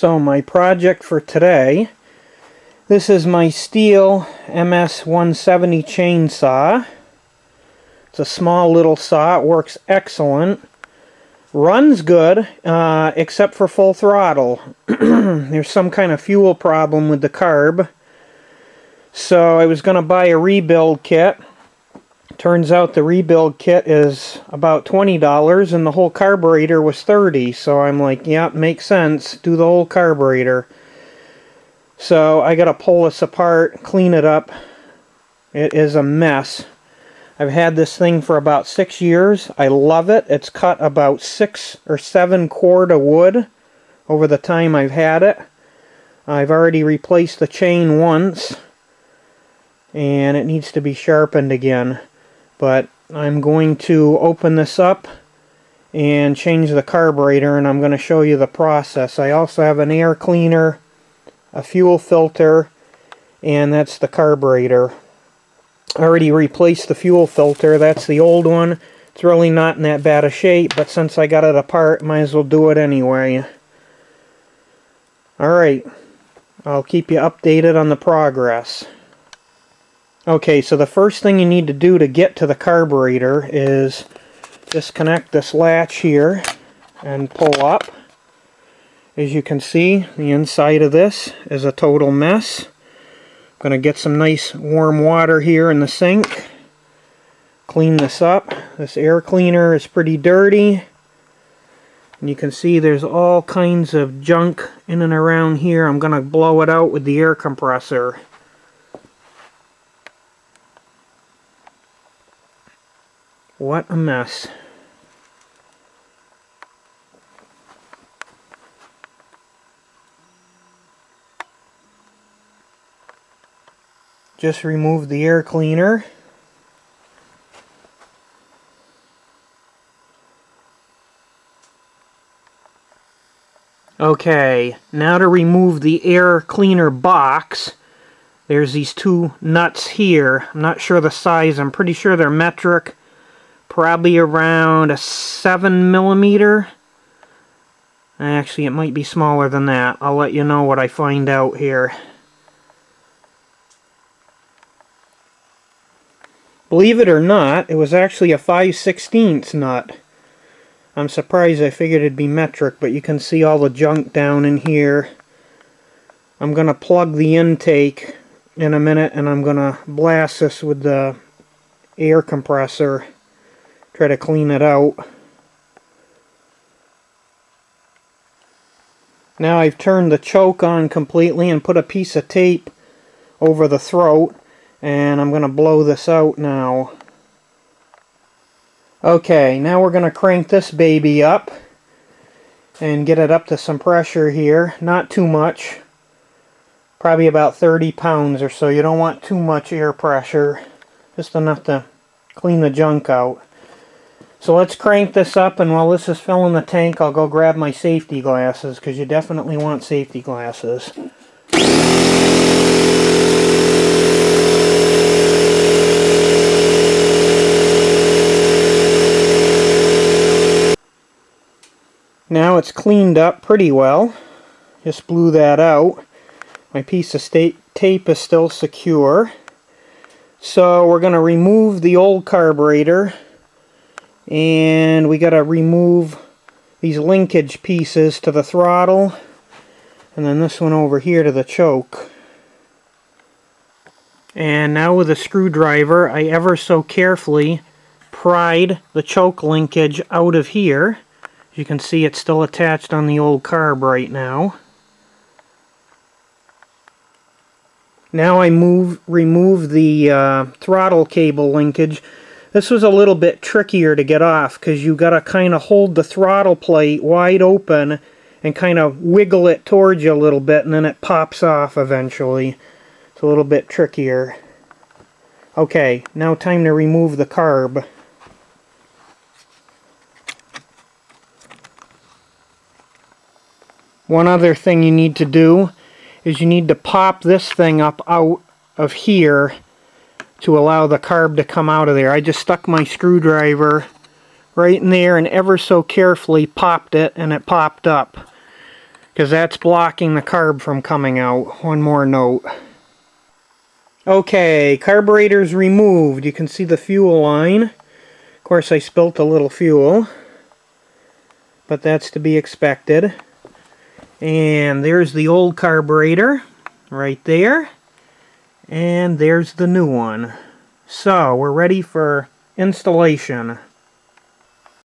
So my project for today, this is my Stihl MS 170 chainsaw. It's a small little saw. It works excellent. Runs good, except for full throttle. There's some kind of fuel problem with the carb. So I was going to buy a rebuild kit. Turns out the rebuild kit is about $20 and the whole carburetor was $30. So I'm like, yeah, makes sense. Do the whole carburetor. So I got to pull this apart, clean it up. It is a mess. I've had this thing for about 6 years. I love it. It's cut about 6 or 7 cord of wood over the time I've had it. I've already replaced the chain once, and it needs to be sharpened again. But I'm going to open this up and change the carburetor, and I'm going to show you the process. I also have an air cleaner, a fuel filter, and that's the carburetor. I already replaced the fuel filter. That's the old one. It's really not in that bad a shape, but since I got it apart, might as well do it anyway. Alright, I'll keep you updated on the progress. Okay, so the first thing you need to do to get to the carburetor is disconnect this latch here and pull up. As you can see, the inside of this is a total mess. I'm going to get some nice warm water here in the sink. Clean this up. This air cleaner is pretty dirty. And you can see there's all kinds of junk in and around here. I'm going to blow it out with the air compressor. What a mess. Just remove the air cleaner. Okay, now to remove the air cleaner box. There's these two nuts here. I'm not sure the size. I'm pretty sure they're metric. Probably around a 7mm. Actually, it might be smaller than that. I'll let you know what I find out here. Believe it or not, it was actually a 5/16 nut. I'm surprised. I figured it'd be metric, but you can see all the junk down in here. I'm going to plug the intake in a minute, and I'm going to blast this with the air compressor. Try to clean it out. Now I've turned the choke on completely and put a piece of tape over the throat, and I'm going to blow this out now. Okay, now we're going to crank this baby up and get it up to some pressure here. Not too much. Probably about 30 pounds or so. You don't want too much air pressure. Just enough to clean the junk out. So let's crank this up, and while this is filling the tank, I'll go grab my safety glasses, because you definitely want safety glasses. Now it's cleaned up pretty well. Just blew that out. My piece of tape is still secure. So we're going to remove the old carburetor. And we got to remove these linkage pieces to the throttle, and then this one over here to the choke. And now with a screwdriver, I ever so carefully pried the choke linkage out of here. As you can see, it's still attached on the old carb right now. Now I remove the throttle cable linkage. This was a little bit trickier to get off, because you got to kind of hold the throttle plate wide open and kind of wiggle it towards you a little bit, and then it pops off eventually. It's a little bit trickier. Okay, now time to remove the carb. One other thing you need to do is you need to pop this thing up out of here to allow the carb to come out of there. I just stuck my screwdriver right in there and ever so carefully popped it, and it popped up. because that's blocking the carb from coming out. One more note. Okay, carburetor's removed. You can see the fuel line. Of course, I spilt a little fuel, but that's to be expected. And there's the old carburetor right there. And there's the new one. So, we're ready for installation.